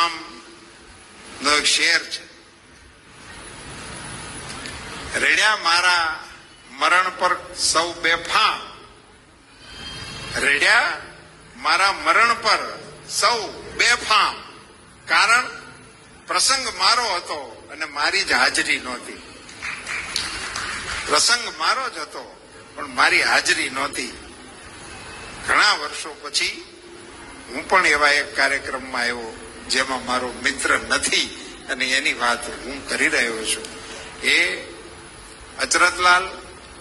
બેફામ નો એક શેર છે. રેડ્યા મારા મરણ પર સૌ બેફામ, રેડ્યા મારા મરણ પર સૌ બેફામ, કારણ પ્રસંગ મારો હતો અને મારી જ હાજરી નહોતી. પ્રસંગ મારો જ હતો પણ મારી હાજરી નહોતી. ઘણા વર્ષો પછી હું પણ એવા એક કાર્યક્રમમાં આવ્યો જેમાં મારો મિત્ર નથી અને એની વાત હું કરી રહ્યો છું. એ અચરતલાલ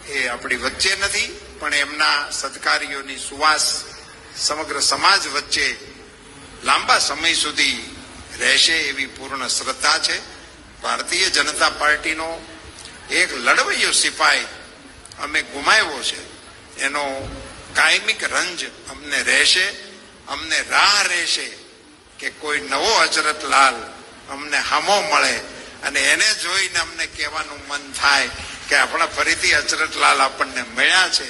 એ આપણી વચ્ચે નથી, પણ એમના સત્કાર્યોની સુવાસ સમગ્ર સમાજ વચ્ચે લાંબા સમય સુધી રહેશે એવી પૂર્ણ શ્રદ્ધા છે. ભારતીય જનતા પાર્ટીનો એક લડવૈયો સિપાઈ અમે ગુમાવ્યો છે, એનો કાયમિક રંજ અમને રહેશે. અમને રાહ રહેશે કે કોઈ નવો અચરતલાલ અમને હામો મળે અને એને જોઈને અમને કહેવાનું મન થાય કે આપણા ફરીથી અચરતલાલ આપણને મળ્યા છે.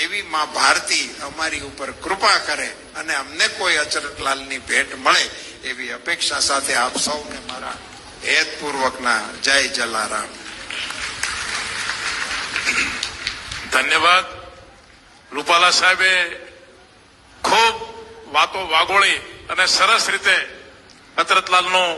એવી માં ભારતી અમારી ઉપર કૃપા કરે અને અમને કોઈ અચરતલાલની ભેટ મળે એવી અપેક્ષા સાથે આપ સૌને મારા હેતપૂર્વકના જય જલારામ. ધન્યવાદ. રૂપાલા સાહેબે ખૂબ વાતો વાગોળી અને સરસ રીતે અચરતલાલનું